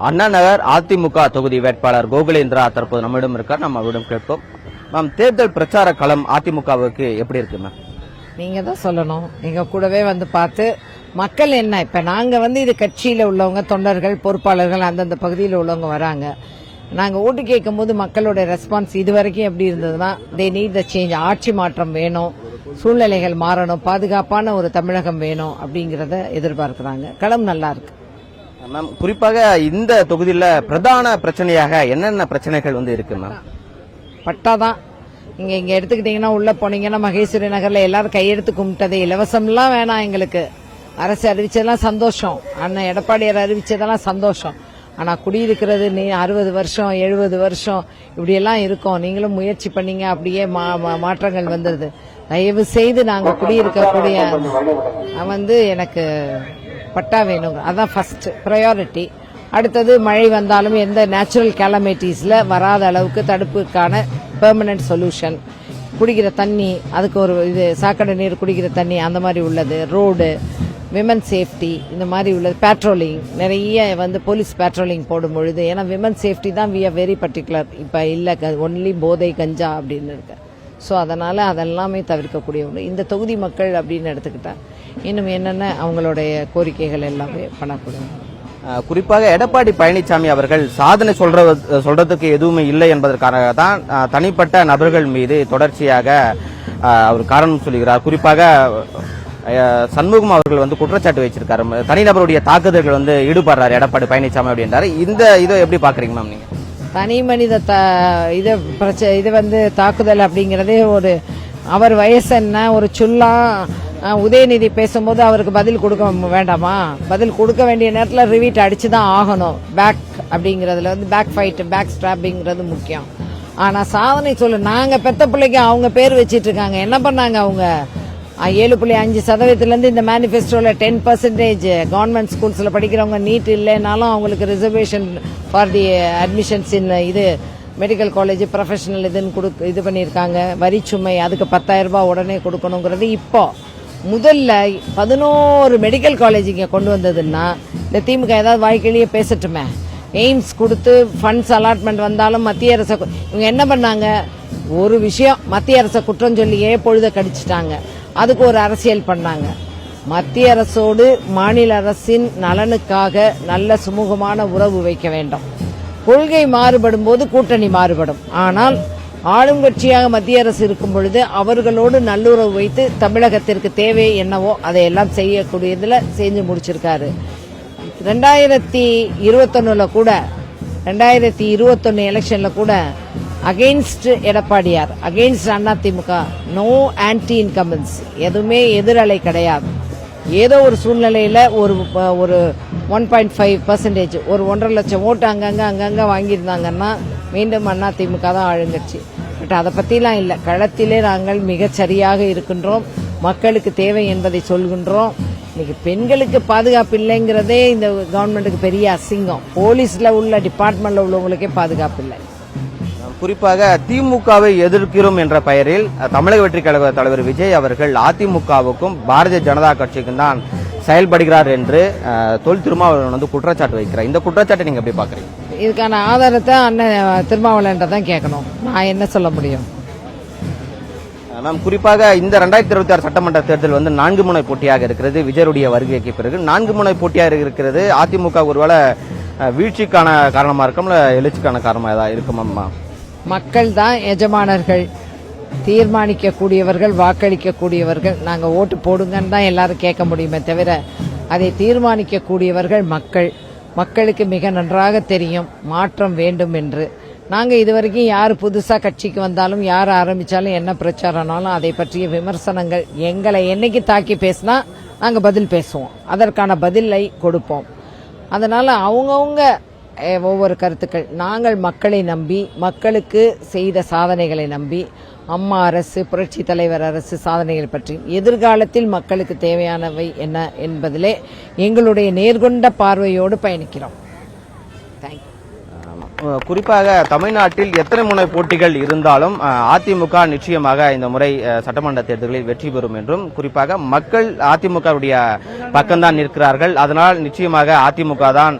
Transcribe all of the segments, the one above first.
அண்ணா நகர் அதிமுக தொகுதி வேட்பாளர் கோகுலேந்திரா தற்போது நம்மிடம் இருக்கார். நம்ம அவரிடம் கேட்போம். மேம், தேர்தல் பிரச்சார களம் அதிமுகவுக்கு எப்படி இருக்கு மேம்? நீங்க தான் சொல்லணும். நீங்க கூடவே வந்து பார்த்து மக்கள் என்ன, இப்ப நாங்க இது கட்சியில உள்ளவங்க, தொண்டர்கள், பொறுப்பாளர்கள் அந்தந்த பகுதியில் உள்ளவங்க வராங்க. நாங்க ஓட்டு கேட்கும் போது மக்களோட ரெஸ்பான்ஸ் இதுவரைக்கும் எப்படி இருந்ததுன்னா, தே நீட் த சேஞ்ச், ஆட்சி மாற்றம் வேணும், சூழ்நிலைகள் மாறணும், பாதுகாப்பான ஒரு தமிழகம் வேணும் அப்படிங்கறத எதிர்பார்க்கிறாங்க. களம் நல்லா இருக்கு மேம். குறிப்பாக இந்த தொகுதியில பிரதான பிரச்சனையாக என்னென்ன பிரச்சனைகள் இருக்கு மேம்? பட்டாதான். இங்க எடுத்துக்கிட்டீங்கன்னா, உள்ள போனீங்கன்னா மகேஸ்வரி நகர்ல எல்லாரும் கையெடுத்து கும்பிட்டது, இலவசம்லாம் வேணாம் எங்களுக்கு, அரசு அறிவிச்சதெல்லாம் சந்தோஷம், அண்ணன் எடப்பாடியார் அறிவிச்சதெல்லாம் சந்தோஷம். ஆனா குடியிருக்கிறது 60 வருஷம் 70 வருஷம் இப்படி எல்லாம் இருக்கும். நீங்களும் முயற்சி பண்ணீங்க, அப்படியே மாற்றங்கள் வந்தது. தயவு செய்து நாங்க குடியிருக்கக்கூடிய எனக்கு பட்டா வேணுங்க, அதான் ஃபர்ஸ்ட் ப்ரையாரிட்டி. அடுத்தது மழை வந்தாலும் எந்த நேச்சுரல் கேலமிட்டிஸ்ல வராத அளவுக்கு தடுப்புக்கான பெர்மனன்ட் சொல்யூஷன். குடிக்கிற தண்ணி, அதுக்கு ஒரு சாக்கடை நீர், குடிக்கிற தண்ணி அந்த மாதிரி உள்ளது, ரோடு, விமன் சேஃப்டி இந்த மாதிரி உள்ளது, பேட்ரோலிங் நிறைய போலீஸ் பேட்ரோலிங் போடும் பொழுது, ஏன்னா விமன் சேஃப்டி தான் வி ஆர் வெரி பர்டிகுலர். இப்ப இல்ல ஒன்லி போதை கஞ்சா அப்படின்னு இருக்கு. ஸோ அதனால அதெல்லாமே தவிர்க்கக்கூடிய ஒன்று. இந்த தொகுதி மக்கள் அப்படின்னு எடுத்துக்கிட்டா இன்னும் என்னென்ன அவங்களுடைய கோரிக்கைகள் எல்லாமே பண்ணக்கூடிய. குறிப்பாக எடப்பாடி பழனிசாமி அவர்கள் சாதனை சொல்றதுக்கு எதுவுமே இல்லை என்பதற்காக தான் தனிப்பட்ட நபர்கள் மீது தொடர்ச்சியாக அவர் காரணம் சொல்லுகிறார். குறிப்பாக சண்முகம் அவர்கள் குற்றச்சாட்டு வச்சிருக்காரு, தனிநபருடைய தாக்குதல்கள் ஈடுபடுறாரு எடப்பாடி பழனிசாமி அப்படின்றாரு. இந்த இதை எப்படி பாக்குறீங்க மேம் நீங்க? தனி மனித தாக்குதல் அப்படிங்கறதே அவர் வயசு என்ன, ஒரு சுல்லா உதயநிதி பேசும்போது அவருக்கு பதில் கொடுக்க வேண்டாமா? பதில் கொடுக்க வேண்டிய நேரத்தில் ரிவீட் அடிச்சுதான் ஆகணும். பேக் அப்படிங்கறதுல பேக் ஃபைட், பேக் ஸ்ட்ராப்பிங்கிறது முக்கியம். ஆனா சாதனை நாங்க பெத்த பிள்ளைக்கு அவங்க பேர் வச்சிட்டு இருக்காங்க. என்ன பண்ணாங்க அவங்க? 7.5% இந்த மேனிபெஸ்டோல 10% கவர்மெண்ட் ஸ்கூல்ஸ்ல படிக்கிறவங்க நீட் இல்லைனாலும் அவங்களுக்கு reservation for the admissions in medical college, professional இது பண்ணியிருக்காங்க. வரிச்சுமை, அதுக்கு 10,000 ரூபாய் உடனே கொடுக்கணுங்கிறது. இப்போ முதல்ல 11 மெடிக்கல் காலேஜ் இங்க கொண்டு வந்ததுன்னா இந்த திமுக ஏதாவது வாய்க்கிலேயே பேசட்டுமே. எய்ம்ஸ் கொடுத்து ஃபண்ட்ஸ் அலாட்மெண்ட் வந்தாலும் மத்திய அரசு இவங்க என்ன பண்ணாங்க? ஒரு விஷயம், மத்திய அரசை குற்றம் சொல்லியே பொழுத கடிச்சிட்டாங்க. அதுக்கு ஒரு அரசியல் பண்ணாங்க. மத்திய அரசோடு மாநில அரசின் நலனுக்காக நல்ல சுமூகமான உறவு வைக்க வேண்டும். கொள்கை மாறுபடும் போது கூட்டணி மாறுபடும். ஆனால் ஆளும் கட்சியாக மத்திய அரசு இருக்கும் பொழுது அவர்களோடு நல்லுறவு வைத்து தமிழகத்திற்கு தேவை என்னவோ அதையெல்லாம் செய்யக்கூடியதுல செஞ்சு முடிச்சிருக்காரு. 2021 கூட 2021 எலெக்ஷன்ல கூட அகெயின்ஸ்ட் எடப்பாடியார், against AIADMK, no anti incumbency, எதுவுமே எதிரலை கிடையாது. ஏதோ ஒரு சூழ்நிலையில ஒரு 1.5%, ஒரு 1.5 லட்சம் ஓட்டு அங்கங்க வாங்கியிருந்தாங்கன்னா மீண்டும் அதிமுக தான் ஆளுங்கட்சி. பட் அதை பத்திலாம் இல்ல. களத்திலே நாங்கள் மிகச் சரியாக இருக்கின்றோம். மக்களுக்கு தேவை என்பதை சொல்கின்றோம். இன்னைக்கு பெண்களுக்கு பாதுகாப்பு இல்லைங்கிறதே இந்த கவர்மெண்ட்டுக்கு பெரிய அசிங்கம். போலீஸ்ல உள்ள டிபார்ட்மெண்ட்ல உள்ளவங்களுக்கே பாதுகாப்பு இல்லை. குறிப்பாக திமுகவை எதிர்க்கிறோம் என்ற பெயரில் தமிழக வெற்றி கழக தலைவர் விஜய் அவர்கள் அதிமுகவுக்கும் பாரதிய ஜனதா கட்சிக்கும் தான் செயல்படுகிறார் என்று தொல் திருமாவளவன் குற்றச்சாட்டு வைக்கிறார். இந்த குற்றச்சாட்டை நீங்க எப்படி பாக்குறீங்க? இதுக்கான ஆதாரத்தை அண்ணன் திருமாவளவன் தான் கேட்கணும். நான் என்ன சொல்ல முடியும்? மேம், குறிப்பாக இந்த 2026 சட்டமன்ற தேர்தல் 4 முனை போட்டியாக இருக்கிறது. விஜயருடைய வருகைக்கு பிறகு 4 முனை போட்டியாக இருக்கிறது. அதிமுக ஒருவேளை வீழ்ச்சிக்கான காரணமா இருக்கும், எழுச்சிக்கான காரணமா ஏதாவது இருக்குமாம்மா? மக்கள் தான் எஜமானர்கள், தீர்மானிக்கக்கூடியவர்கள், வாக்களிக்கக்கூடியவர்கள். நாங்க ஓட்டு போடுங்கன்னு தான் எல்லாரும் கேட்க முடியுமே தவிர அதை தீர்மானிக்கக்கூடியவர்கள் மக்கள். மக்களுக்கு மிக நன்றாக தெரியும் மாற்றம் வேண்டும் என்று. நாங்க இதுவரைக்கும் யார் புதுசா கட்சிக்கு வந்தாலும், யார் ஆரம்பிச்சாலும், என்ன பிரச்சாரம்னாலும் அதை பற்றிய விமர்சனங்கள் எங்களை என்னைக்கு தாக்கி பேசினா நாங்க பதில் பேசுவோம், அதற்கான பதிலை கொடுப்போம். அதனால அவங்கவுங்க ஒவ்வொரு கருத்துக்கள். நாங்கள் மக்களை நம்பி, மக்களுக்கு செய்த சாதனைகளை நம்பி, அம்மா அரசு, புரட்சி தலைவர் அரசு சாதனைகள் பற்றி, எதிர்காலத்தில் மக்களுக்கு தேவையானவை என்ன என்பதிலே எங்களுடைய நேர்கொண்ட பார்வையோடு பயணிக்கிறோம். தேங்க்யூ. குறிப்பாக தமிழ்நாட்டில் எத்தனை முனை போட்டிகள் இருந்தாலும் அதிமுக நிச்சயமாக இந்த முறை சட்டமன்ற தேர்தலில் வெற்றி பெறும் என்றும், குறிப்பாக மக்கள் அதிமுகவுடைய பக்கம்தான் நிற்கிறார்கள். அதனால் நிச்சயமாக அதிமுக தான்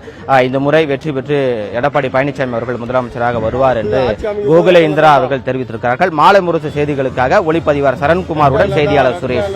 இந்த முறை வெற்றி பெற்று எடப்பாடி பழனிசாமி அவர்கள் முதலமைச்சராக வருவார் என்று கோகுல இந்திரா அவர்கள் தெரிவித்திருக்கிறார்கள். மாலை முரசு செய்திகளுக்காக ஒளிப்பதிவாளர் சரண்குமாருடன் செய்தியாளர் சுரேஷ்.